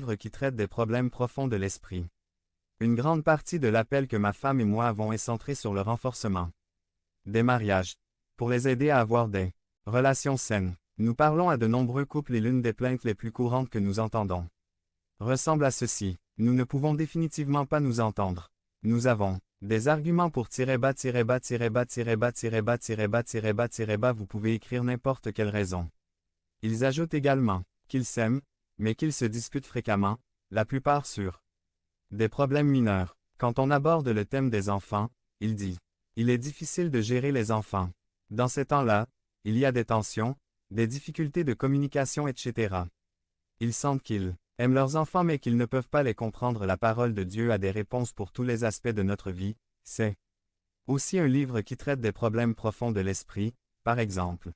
livre qui traite des problèmes profonds de l'esprit. Une grande partie de l'appel que ma femme et moi avons est centrée sur le renforcement des mariages, pour les aider à avoir des relations saines. Nous parlons à de nombreux couples et l'une des plaintes les plus courantes que nous entendons ressemble à ceci. Nous ne pouvons définitivement pas nous entendre. Nous avons des arguments pour -bas, vous pouvez écrire n'importe quelle raison. Ils ajoutent également qu'ils s'aiment, mais qu'ils se disputent fréquemment, la plupart sur des problèmes mineurs. Quand on aborde le thème des enfants, il dit « Il est difficile de gérer les enfants. Dans ces temps-là, il y a des tensions, des difficultés de communication, etc. Ils sentent qu'ils aiment leurs enfants mais qu'ils ne peuvent pas les comprendre. La parole de Dieu a des réponses pour tous les aspects de notre vie. C'est aussi un livre qui traite des problèmes profonds de l'esprit, par exemple.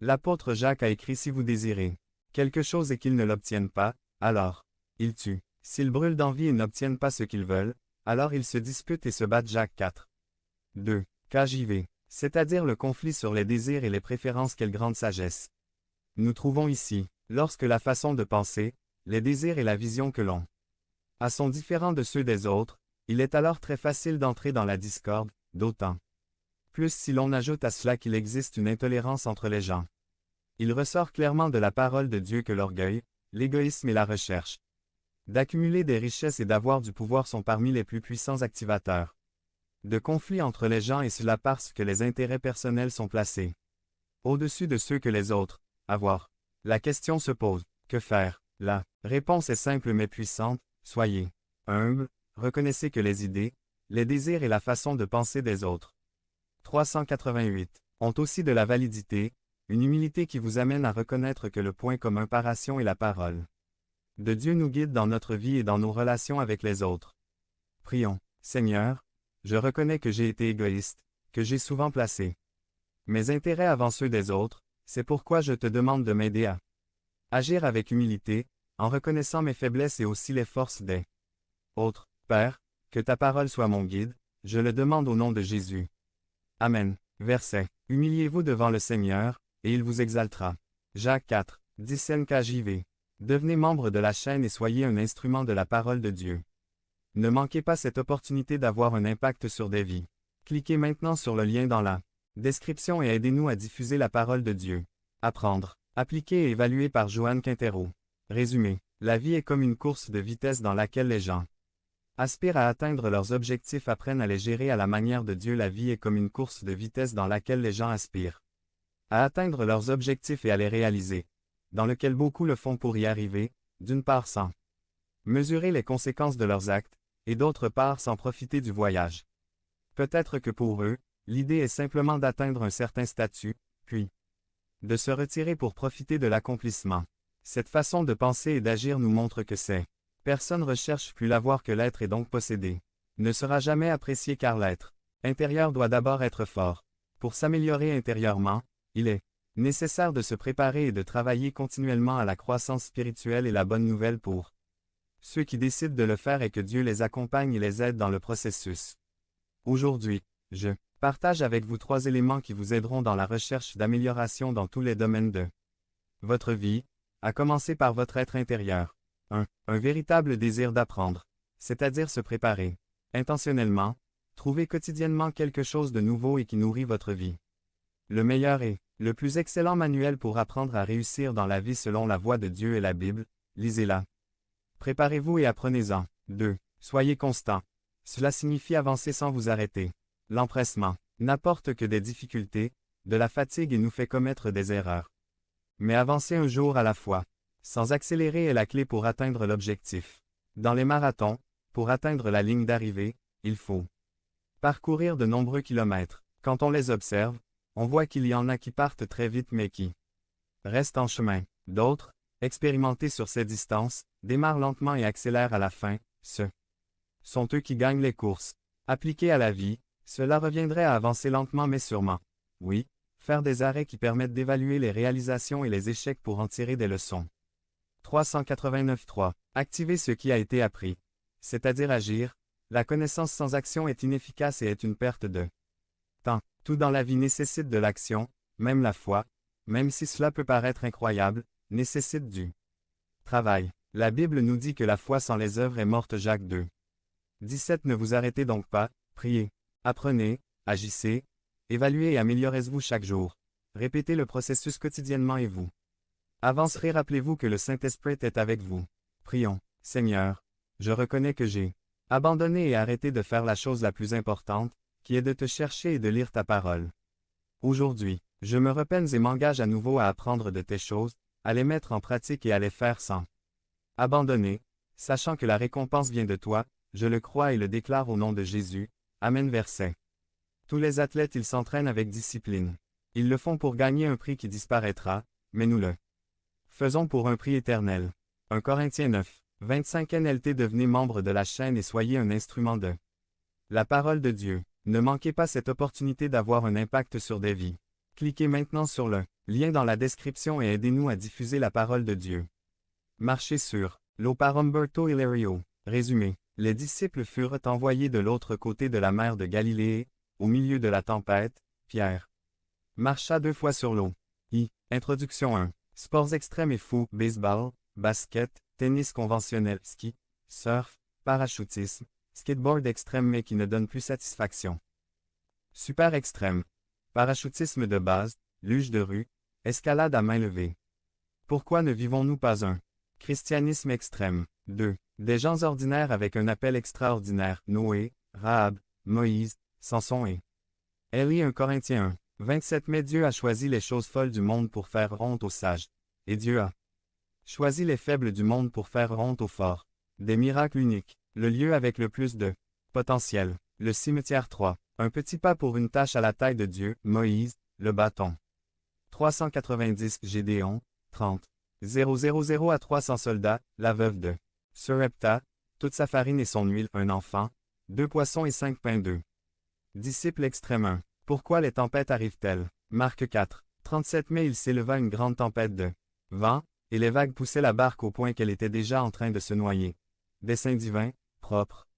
L'apôtre Jacques a écrit « Si vous désirez quelque chose et qu'ils ne l'obtiennent pas, alors ils tuent. S'ils brûlent d'envie et n'obtiennent pas ce qu'ils veulent, alors ils se disputent et se battent. » Jacques 4. 2. KJV. C'est-à-dire le conflit sur les désirs et les préférences. Quelle grande sagesse. Nous trouvons ici, lorsque la façon de penser, les désirs et la vision que l'on a sont différents de ceux des autres, il est alors très facile d'entrer dans la discorde, d'autant plus si l'on ajoute à cela qu'il existe une intolérance entre les gens. Il ressort clairement de la parole de Dieu que l'orgueil, l'égoïsme et la recherche d'accumuler des richesses et d'avoir du pouvoir sont parmi les plus puissants activateurs de conflits entre les gens, et cela parce que les intérêts personnels sont placés au-dessus de ceux que les autres. Avoir. La question se pose, que faire? La réponse est simple mais puissante, soyez humble, reconnaissez que les idées, les désirs et la façon de penser des autres 388 ont aussi de la validité, une humilité qui vous amène à reconnaître que le point commun par ration est la parole de Dieu nous guide dans notre vie et dans nos relations avec les autres. Prions. Seigneur, je reconnais que j'ai été égoïste, que j'ai souvent placé mes intérêts avant ceux des autres, c'est pourquoi je te demande de m'aider à agir avec humilité, en reconnaissant mes faiblesses et aussi les forces des autres. Père, que ta parole soit mon guide, je le demande au nom de Jésus. Amen. Verset. Humiliez-vous devant le Seigneur, et il vous exaltera. Jacques 4, 10 KJV. Devenez membre de la chaîne et soyez un instrument de la parole de Dieu. Ne manquez pas cette opportunité d'avoir un impact sur des vies. Cliquez maintenant sur le lien dans la description et aidez-nous à diffuser la parole de Dieu. Apprendre, appliquer et évaluer par Joanne Quintero. Résumé. La vie est comme une course de vitesse dans laquelle les gens aspirent à atteindre leurs objectifs, apprennent à les gérer à la manière de Dieu. La vie est comme une course de vitesse dans laquelle les gens aspirent à atteindre leurs objectifs et à les réaliser, dans lequel beaucoup le font pour y arriver, d'une part sans mesurer les conséquences de leurs actes, et d'autre part sans profiter du voyage. Peut-être que pour eux, l'idée est simplement d'atteindre un certain statut, puis de se retirer pour profiter de l'accomplissement. Cette façon de penser et d'agir nous montre que ces personnes recherchent plus l'avoir que l'être et donc posséder ne sera jamais apprécié car l'être intérieur doit d'abord être fort. Pour s'améliorer intérieurement, il est nécessaire de se préparer et de travailler continuellement à la croissance spirituelle, et la bonne nouvelle pour ceux qui décident de le faire est que Dieu les accompagne et les aide dans le processus. Aujourd'hui, je partage avec vous 3 éléments qui vous aideront dans la recherche d'amélioration dans tous les domaines de votre vie, à commencer par votre être intérieur. 1. Un véritable désir d'apprendre, c'est-à-dire se préparer intentionnellement, trouver quotidiennement quelque chose de nouveau et qui nourrit votre vie. Le meilleur et le plus excellent manuel pour apprendre à réussir dans la vie selon la voie de Dieu est la Bible, lisez-la. Préparez-vous et apprenez-en. 2. Soyez constant. Cela signifie avancer sans vous arrêter. L'empressement n'apporte que des difficultés, de la fatigue et nous fait commettre des erreurs. Mais avancer un jour à la fois, sans accélérer, est la clé pour atteindre l'objectif. Dans les marathons, pour atteindre la ligne d'arrivée, il faut parcourir de nombreux kilomètres. Quand on les observe, on voit qu'il y en a qui partent très vite mais qui restent en chemin. D'autres, expérimentés sur ces distances, démarrent lentement et accélèrent à la fin. Ce sont eux qui gagnent les courses. Appliqués à la vie, cela reviendrait à avancer lentement mais sûrement. Oui, faire des arrêts qui permettent d'évaluer les réalisations et les échecs pour en tirer des leçons. 389.3. Activer ce qui a été appris, c'est-à-dire agir. La connaissance sans action est inefficace et est une perte de temps. Tout dans la vie nécessite de l'action, même la foi, même si cela peut paraître incroyable, nécessite du travail. La Bible nous dit que la foi sans les œuvres est morte. Jacques 2. 17. Ne vous arrêtez donc pas, priez. Apprenez, agissez, évaluez et améliorez-vous chaque jour. Répétez le processus quotidiennement et vous avancerez. Rappelez-vous que le Saint-Esprit est avec vous. Prions. Seigneur, je reconnais que j'ai abandonné et arrêté de faire la chose la plus importante, qui est de te chercher et de lire ta parole. Aujourd'hui, je me repens et m'engage à nouveau à apprendre de tes choses, à les mettre en pratique et à les faire sans abandonner, sachant que la récompense vient de toi, je le crois et le déclare au nom de Jésus. Amen. Verset. Tous les athlètes ils s'entraînent avec discipline. Ils le font pour gagner un prix qui disparaîtra, mais nous le faisons pour un prix éternel. 1 Corinthiens 9, 25 NLT. Devenez membre de la chaîne et soyez un instrument de la parole de Dieu. Ne manquez pas cette opportunité d'avoir un impact sur des vies. Cliquez maintenant sur le lien dans la description et aidez-nous à diffuser la parole de Dieu. Marchez sur l'eau par Umberto Hilario. Résumé. Les disciples furent envoyés de l'autre côté de la mer de Galilée, au milieu de la tempête. Pierre marcha 2 fois sur l'eau. Introduction 1. Sports extrêmes et fous, baseball, basket, tennis conventionnel, ski, surf, parachutisme, skateboard extrême mais qui ne donne plus satisfaction. Super extrême. Parachutisme de base, luge de rue, escalade à main levée. Pourquoi ne vivons-nous pas un christianisme extrême? 2. Des gens ordinaires avec un appel extraordinaire, Noé, Rahab, Moïse, Samson et Élie. 1 Corinthiens 1. 27. Mais Dieu a choisi les choses folles du monde pour faire honte aux sages. Et Dieu a choisi les faibles du monde pour faire honte aux forts. Des miracles uniques. Le lieu avec le plus de potentiel. Le cimetière 3. Un petit pas pour une tâche à la taille de Dieu. Moïse, le bâton. 390. Gédéon, 30. 000 à 300 soldats, la veuve de Surepta, toute sa farine et son huile, un enfant, 2 poissons et 5 pains. 2. Disciple extrême 1. Pourquoi les tempêtes arrivent-elles? Marc 4. 37. Mais il s'éleva une grande tempête de vent, et les vagues poussaient la barque au point qu'elle était déjà en train de se noyer. Dessein divin, propre.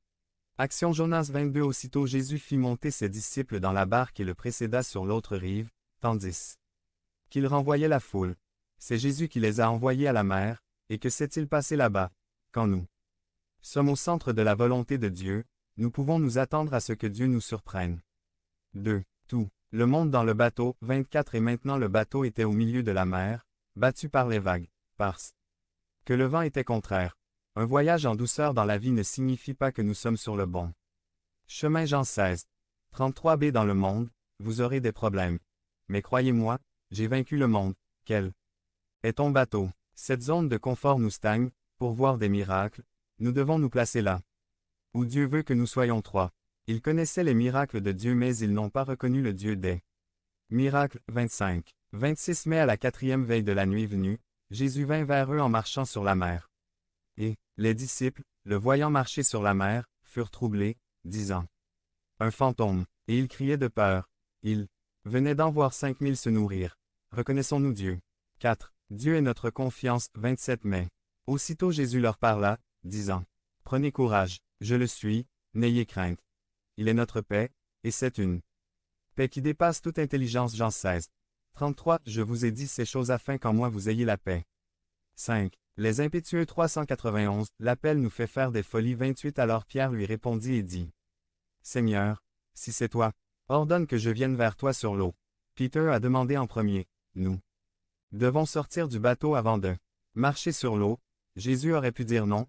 Action Jonas 22. Aussitôt Jésus fit monter ses disciples dans la barque et le précéda sur l'autre rive, tandis qu'il renvoyait la foule. C'est Jésus qui les a envoyés à la mer, et que s'est-il passé là-bas? Quand nous sommes au centre de la volonté de Dieu, nous pouvons nous attendre à ce que Dieu nous surprenne. 2. Tout le monde dans le bateau. 24. Et maintenant le bateau était au milieu de la mer, battu par les vagues, parce que le vent était contraire. Un voyage en douceur dans la vie ne signifie pas que nous sommes sur le bon chemin. Jean 16. 33b. Dans le monde, vous aurez des problèmes. Mais croyez-moi, j'ai vaincu le monde. Quel est ton bateau? Cette zone de confort nous stagne. Pour voir des miracles, nous devons nous placer là où Dieu veut que nous soyons. 3. Ils connaissaient les miracles de Dieu mais ils n'ont pas reconnu le Dieu des miracles. 25. 26. Mais à la 4e veille de la nuit venue, Jésus vint vers eux en marchant sur la mer. Et les disciples, le voyant marcher sur la mer, furent troublés, disant: un fantôme, et ils criaient de peur. Ils venaient d'en voir 5000 se nourrir. Reconnaissons-nous Dieu? 4. Dieu est notre confiance. 27. Mais aussitôt Jésus leur parla, disant: prenez courage, je le suis, n'ayez crainte. Il est notre paix, et c'est une paix qui dépasse toute intelligence. Jean 16. 33. Je vous ai dit ces choses afin qu'en moi vous ayez la paix. 5. Les impétueux. 391. L'appel nous fait faire des folies. 28. Alors Pierre lui répondit et dit: Seigneur, si c'est toi, ordonne que je vienne vers toi sur l'eau. Peter a demandé en premier: nous devons sortir du bateau avant de marcher sur l'eau. Jésus aurait pu dire non,